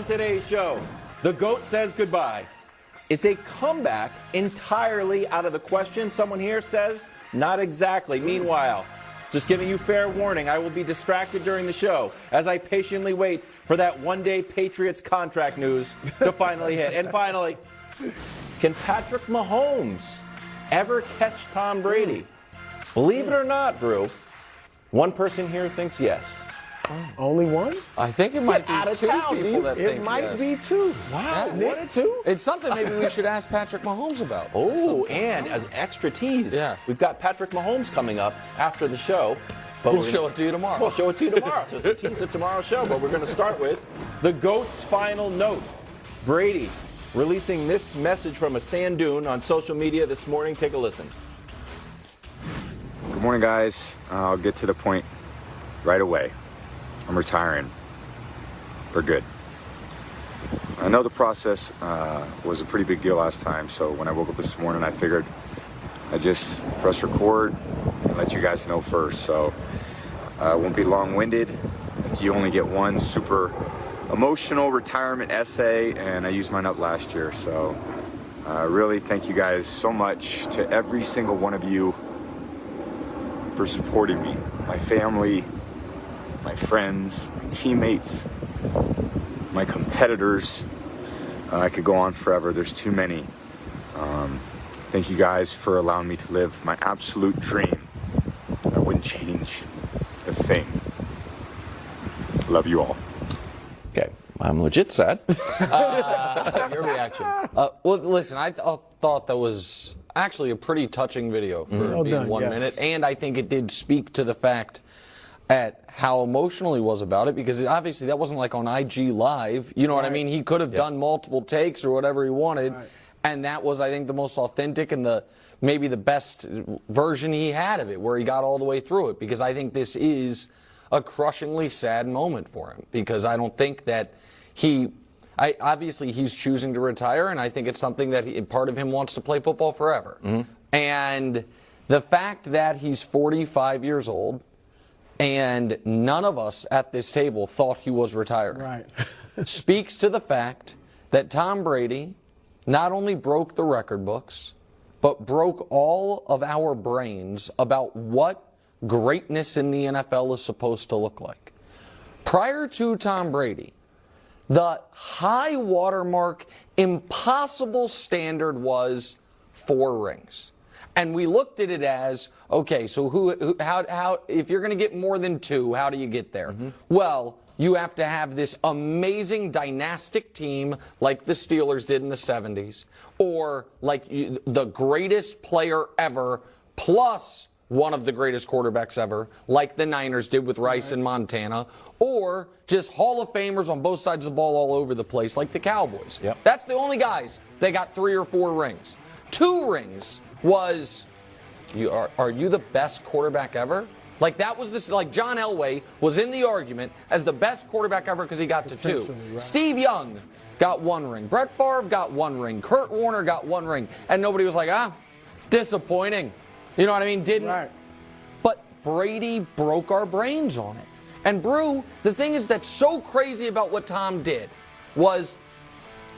today's show, the GOAT says goodbye. Is a comeback entirely out of the question? Someone here says not exactly. Meanwhile, just giving you fair warning, I will be distracted during the show as I patiently wait for that one-day Patriots contract news to finally hit. And finally, can Patrick Mahomes ever catch Tom Brady? Believe it or not, Brew, one person here thinks yes. Only one? I think it might be out of two town, people dude. that It think might yes. be two. Wow, Nick, what a two? It's something maybe we should ask Patrick Mahomes about. Oh, and as extra tease, Yeah. we've got Patrick Mahomes coming up after the show. But We'll show it to you tomorrow. We'll show it to you tomorrow. So it's a tease of tomorrow's show. But we're going to start with the GOAT's final note. Brady releasing this message from a sand dune on social media this morning. Take a listen. Good morning, guys. I'll get to the point right away. I'm retiring for good. I know the process was a pretty big deal last time, so when I woke up this morning, I figured I'd just press record and let you guys know first. So I won't be long-winded. You only get one super emotional retirement essay, and I used mine up last year. So really thank you guys so much, to every single one of you, for supporting me, my family, my friends, my teammates, my competitors. I could go on forever. There's too many. Thank you guys for allowing me to live my absolute dream. I wouldn't change a thing. Love you all. Okay, I'm legit sad. Your reaction. Well, listen, I thought that was actually a pretty touching video for Well being done, 1 yes. minute, and I think it did speak to the fact at how emotional he was about it, because obviously that wasn't like on IG Live. You know what I mean? He could have done multiple takes or whatever he wanted, and that was, I think, the most authentic and maybe the best version he had of it, where he got all the way through it, because I think this is a crushingly sad moment for him, because I don't think that obviously he's choosing to retire, and I think it's something that part of him wants to play football forever. And the fact that he's 45 years old and none of us at this table thought he was retiring speaks to the fact that Tom Brady not only broke the record books, but broke all of our brains about what greatness in the NFL is supposed to look like. Prior to Tom Brady, the high watermark, impossible standard was 4 rings. And we looked at it as, okay, so how if you're going to get more than 2, how do you get there? Well, you have to have this amazing dynastic team like the Steelers did in the 70s, or like the greatest player ever, plus one of the greatest quarterbacks ever, like the Niners did with Rice and Montana, or just Hall of Famers on both sides of the ball all over the place, like the Cowboys. That's the only guys that got 3 or 4 rings. 2 rings was, are you the best quarterback ever? Like that was this, like John Elway was in the argument as the best quarterback ever because he got to 2. Steve Young got 1 ring. Brett Favre got 1 ring. Kurt Warner got 1 ring. And nobody was like, disappointing. You know what I mean? Didn't. But Brady broke our brains on it. And Brew, the thing is that's so crazy about what Tom did was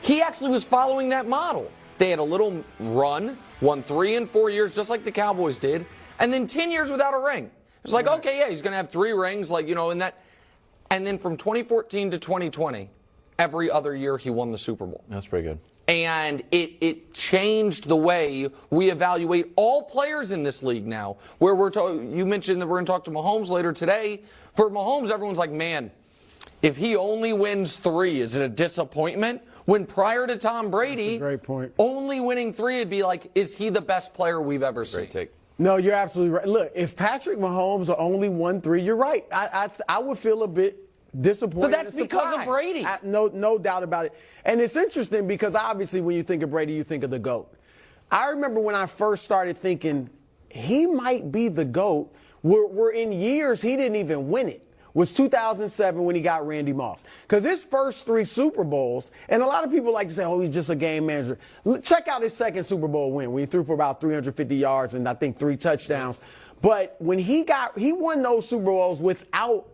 he actually was following that model. They had a little run, won 3 and 4 years, just like the Cowboys did, and then 10 years without a ring. It's like, okay, yeah, he's going to have 3 rings, like, you know, and that. And then from 2014 to 2020, every other year he won the Super Bowl. That's pretty good. And it changed the way we evaluate all players in this league now. Where you mentioned that we're going to talk to Mahomes later today. For Mahomes, everyone's like, man, if he only wins 3, is it a disappointment? When prior to Tom Brady, great point. Only winning 3, it'd be like, is he the best player we've ever seen? Great take. No, you're absolutely right. Look, if Patrick Mahomes only won 3, you're right. I would feel a bit disappointed. But that's because of Brady. No doubt about it. And it's interesting because obviously when you think of Brady, you think of the GOAT. I remember when I first started thinking he might be the GOAT. We're in years he didn't even win it. Was 2007 when he got Randy Moss. Because his first 3 Super Bowls, and a lot of people like to say, oh, he's just a game manager. Check out his second Super Bowl win when he threw for about 350 yards and I think 3 touchdowns. But when he won those Super Bowls without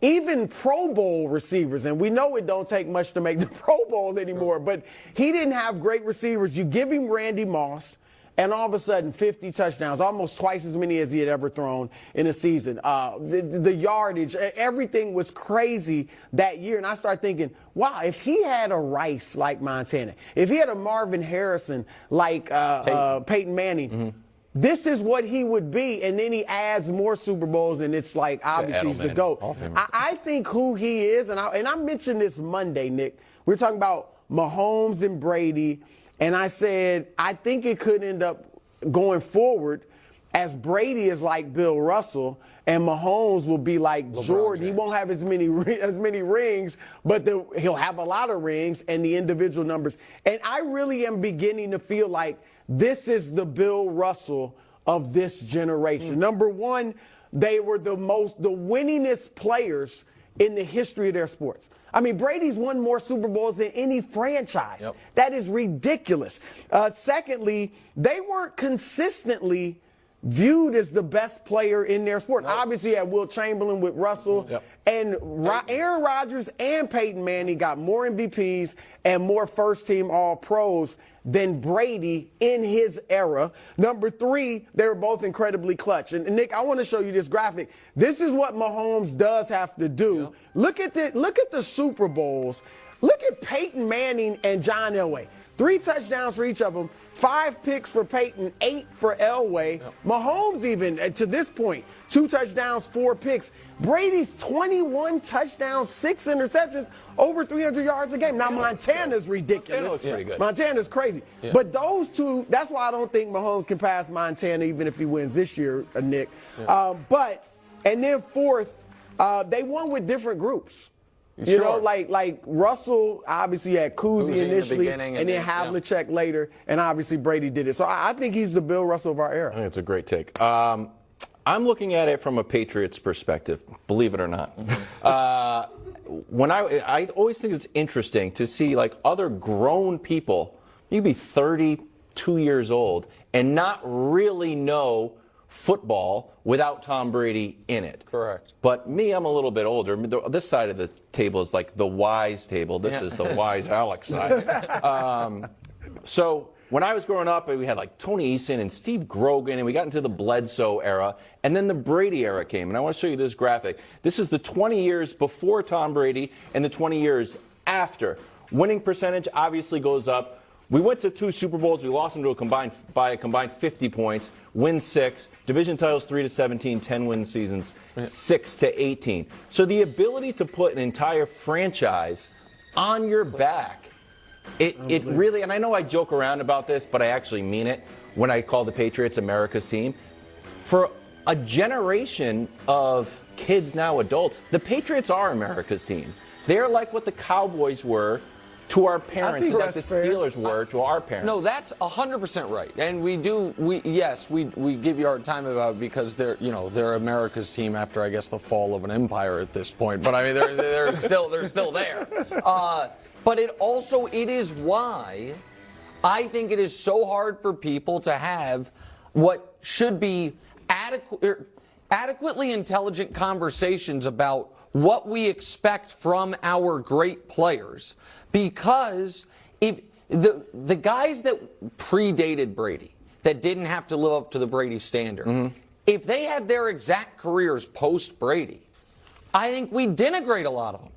even Pro Bowl receivers, and we know it don't take much to make the Pro Bowl anymore, but he didn't have great receivers. You give him Randy Moss, and all of a sudden 50 touchdowns, almost twice as many as he had ever thrown in a season. The yardage, everything was crazy that year. And I started thinking, wow, if he had a Rice like Montana, if he had a Marvin Harrison like Peyton Manning, this is what he would be. And then he adds more Super Bowls, and it's like, obviously, he's the GOAT. I think who he is, and I mentioned this Monday, Nick. We were talking about Mahomes and Brady. And I said, I think it could end up going forward as Brady is like Bill Russell and Mahomes will be like Jordan. He won't have as many rings, but he'll have a lot of rings and the individual numbers. And I really am beginning to feel like this is the Bill Russell of this generation. Number one, they were the winningest players in the history of their sports. I mean, Brady's won more Super Bowls than any franchise. Yep. That is ridiculous. Secondly, they weren't consistently viewed as the best player in their sport. Nope. Obviously, you had Wilt Chamberlain with Russell. Yep. And Aaron Rodgers and Peyton Manning got more MVPs and more first-team All-Pros than Brady in his era. Number three, they were both incredibly clutch. And Nick, I want to show you this graphic. This is what Mahomes does have to do. Yep. Look at the Super Bowls. Look at Peyton Manning and John Elway. 3 touchdowns for each of them. 5 picks for Peyton, 8 for Elway. Yep. Mahomes even, to this point, 2 touchdowns, 4 picks. Brady's 21 touchdowns, 6 interceptions, over 300 yards a game. Now, Montana's ridiculous. Montana looks pretty good. Montana's crazy. Yeah. But those two, that's why I don't think Mahomes can pass Montana, even if he wins this year, Nick. Yeah. And then fourth, they won with different groups. You know, like Russell obviously had Cousy initially, and then Havlicek later, and obviously Brady did it. So I think he's the Bill Russell of our era. I think it's a great take. I'm looking at it from a Patriots perspective, believe it or not. When I always think it's interesting to see like other grown people, you could be 32 years old and not really know football without Tom Brady in it. Correct. But me, I'm a little bit older. This side of the table is like the wise table. This is the wise Alex side. So when I was growing up, we had like Tony Eason and Steve Grogan, and we got into the Bledsoe era, and then the Brady era came. And I want to show you this graphic. This is the 20 years before Tom Brady and the 20 years after. Winning percentage obviously goes up. We went to 2 Super Bowls. We lost them to by a combined 50 points. Win 6. Division titles 3-17. 10-win seasons 6-18. So the ability to put an entire franchise on your back, it really, and I know I joke around about this, but I actually mean it when I call the Patriots America's team. For a generation of kids, now adults, the Patriots are America's team. They're like what the Cowboys were to our parents, and like the Steelers were to our parents. No, that's 100% right. And we give you a hard time about it because they're America's team after, I guess, the fall of an empire at this point. But I mean, they're still there. But it is why I think it is so hard for people to have what should be adequately intelligent conversations about what we expect from our great players, because if the guys that predated Brady, that didn't have to live up to the Brady standard, if they had their exact careers post Brady, I think we denigrate a lot of them.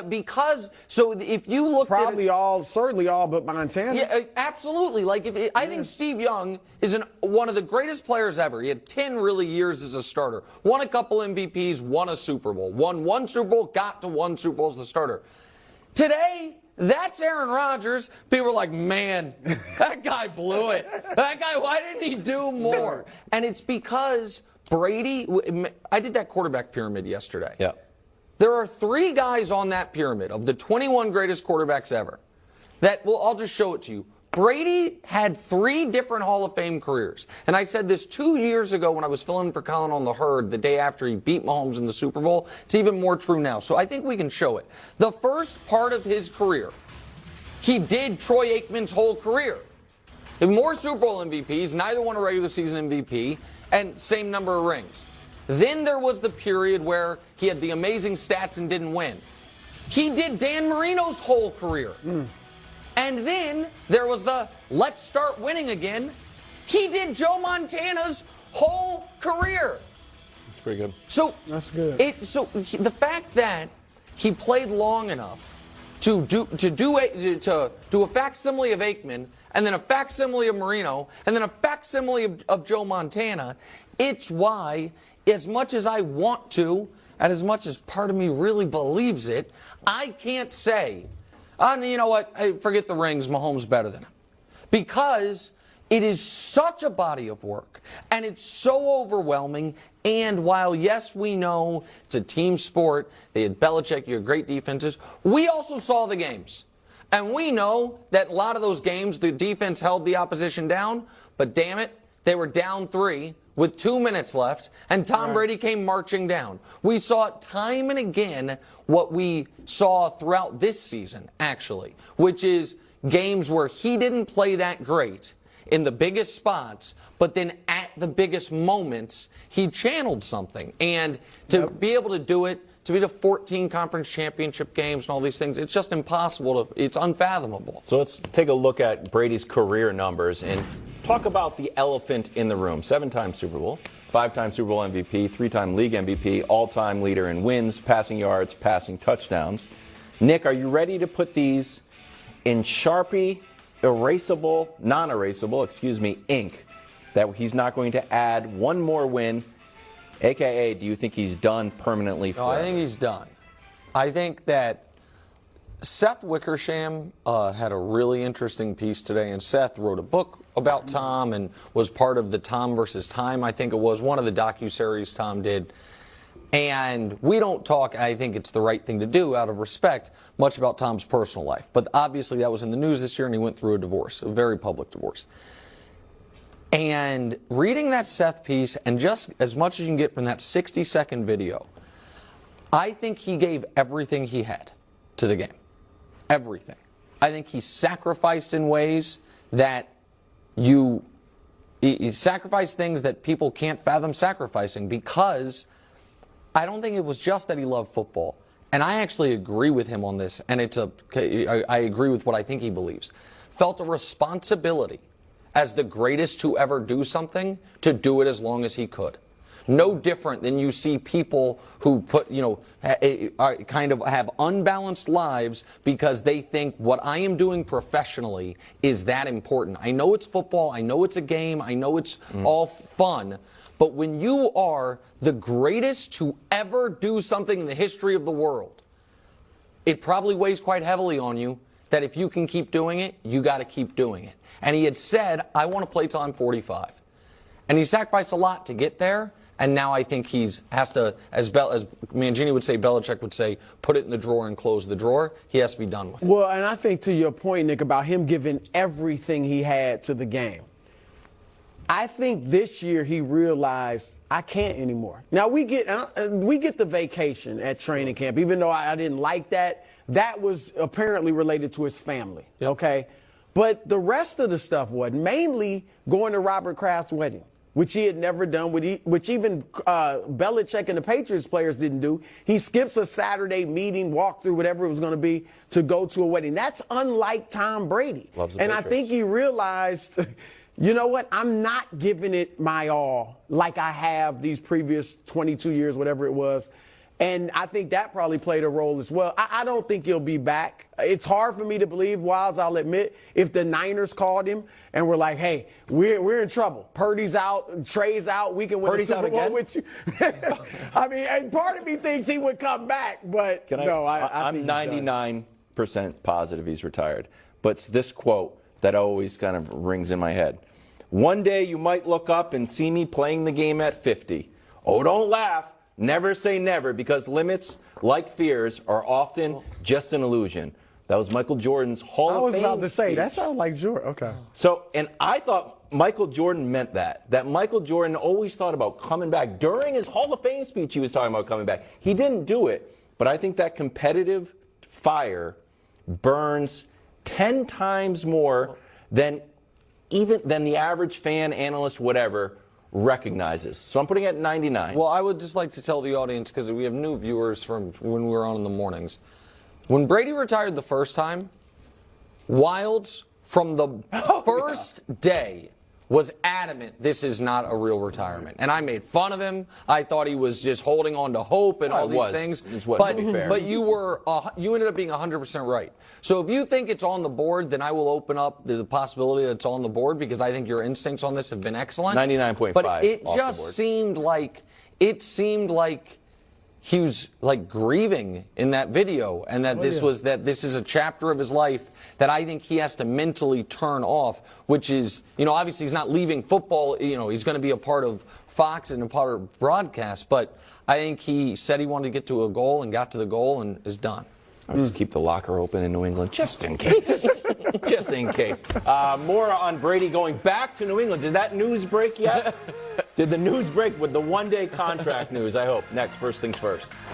Because if you look certainly all but Montana. Yeah, absolutely. I think Steve Young is one of the greatest players ever. He had 10 really years as a starter. Won a couple MVPs, won a Super Bowl. Won 1 Super Bowl, got to 1 Super Bowl as the starter. Today, that's Aaron Rodgers. People are like, man, that guy blew it. That guy, why didn't he do more? And it's because Brady, I did that quarterback pyramid yesterday. Yeah. There are 3 guys on that pyramid of the 21 greatest quarterbacks ever I'll just show it to you. Brady had 3 different Hall of Fame careers. And I said this 2 years ago when I was filling in for Colin on the Herd the day after he beat Mahomes in the Super Bowl. It's even more true now. So I think we can show it. The first part of his career, he did Troy Aikman's whole career. More Super Bowl MVPs, neither won a regular season MVP, and same number of rings. Then there was the period where he had the amazing stats and didn't win. He did Dan Marino's whole career. And then there was the let's start winning again. He did Joe Montana's whole career. That's pretty good. So that's good. The fact that he played long enough to do a facsimile of Aikman, and then a facsimile of Marino, and then a facsimile of Joe Montana, it's why, as much as I want to, and as much as part of me really believes it, I can't say, you know what, hey, forget the rings, Mahomes better than him. Because it is such a body of work, and it's so overwhelming, and while, yes, we know it's a team sport, they had Belichick, you had great defenses, we also saw the games. And we know that a lot of those games, the defense held the opposition down, but damn it, they were down 3 with 2 minutes left, and Tom Brady came marching down. We saw it time and again, what we saw throughout this season, actually, which is games where he didn't play that great in the biggest spots, but then at the biggest moments, he channeled something. And to be able to do it, to be to 14 conference championship games and all these things, it's just impossible. It's unfathomable. So let's take a look at Brady's career numbers and talk about the elephant in the room. 7-time Super Bowl, 5-time Super Bowl MVP, 3-time league MVP, all-time leader in wins, passing yards, passing touchdowns. Nick, are you ready to put these in Sharpie, non-erasable, ink, that he's not going to add one more win? AKA, do you think he's done permanently forever? No, I think he's done. I think that Seth Wickersham had a really interesting piece today, and Seth wrote a book about Tom and was part of the Tom versus Time, I think it was, one of the docuseries Tom did. And we don't talk, I think it's the right thing to do out of respect, much about Tom's personal life. But obviously that was in the news this year, and he went through a divorce, a very public divorce. And reading that Seth piece, and just as much as you can get from that 60-second video, I think he gave everything he had to the game. Everything. I think he sacrificed in ways that he sacrificed things that people can't fathom sacrificing, because I don't think it was just that he loved football. And I actually agree with him on this, and I agree with what I think he believes. Felt a responsibility as the greatest to ever do something, to do it as long as he could. No different than you see people who kind of have unbalanced lives because they think what I am doing professionally is that important. I know it's football, I know it's a game, I know it's all fun, but when you are the greatest to ever do something in the history of the world, it probably weighs quite heavily on you that if you can keep doing it, you got to keep doing it. And he had said, I want to play till I'm 45. And he sacrificed a lot to get there, and now I think has to, as Mangini would say, Belichick would say, put it in the drawer and close the drawer. He has to be done with it. Well, and I think to your point, Nick, about him giving everything he had to the game, I think this year he realized I can't anymore. Now we get the vacation at training camp, even though I didn't like that. That was apparently related to his family, okay? But the rest of the stuff wasn't. Mainly going to Robert Kraft's wedding, which he had never done, which even Belichick and the Patriots players didn't do. He skips a Saturday meeting, walkthrough, whatever it was going to be, to go to a wedding. That's unlike Tom Brady. Loves the and Patriots. I think he realized, you know what, I'm not giving it my all like I have these previous 22 years, whatever it was. And I think that probably played a role as well. I don't think he'll be back. It's hard for me to believe, Wilds, I'll admit, if the Niners called him and were like, hey, we're in trouble. Purdy's out, Trey's out, we can win the Super Bowl with you. I mean, and part of me thinks he would come back, but I'm 99% positive he's retired. But it's this quote that always kind of rings in my head. One day you might look up and see me playing the game at 50. Oh, don't laugh. Never say never, because limits, like fears, are often just an illusion. That was Michael Jordan's Hall of Fame. I was about to say, speech. that sounds like Jordan. Okay. So, and I thought Michael Jordan meant that Michael Jordan always thought about coming back. During his Hall of Fame speech, he was talking about coming back. He didn't do it, but I think that competitive fire burns 10 times more than the average fan, analyst, whatever, recognizes. So I'm putting it at 99. Well, I would just like to tell the audience, because we have new viewers from when we were on in the mornings. When Brady retired the first time, Wilds, from the first day, was adamant this is not a real retirement. And I made fun of him. I thought he was just holding on to hope and all these things. But you ended up being 100% right. So if you think it's on the board, then I will open up the possibility that it's on the board, because I think your instincts on this have been excellent. 99.5. But it just seemed like he was like grieving in that video, and that this is a chapter of his life that I think he has to mentally turn off, which is, obviously he's not leaving football, he's going to be a part of Fox and a part of broadcast, but I think he said he wanted to get to a goal and got to the goal and is done. I'll just keep the locker open in New England, just in case. Just in case. More on Brady going back to New England. Did that news break yet? Did the news break with the one-day contract news? I hope. Next, first things first.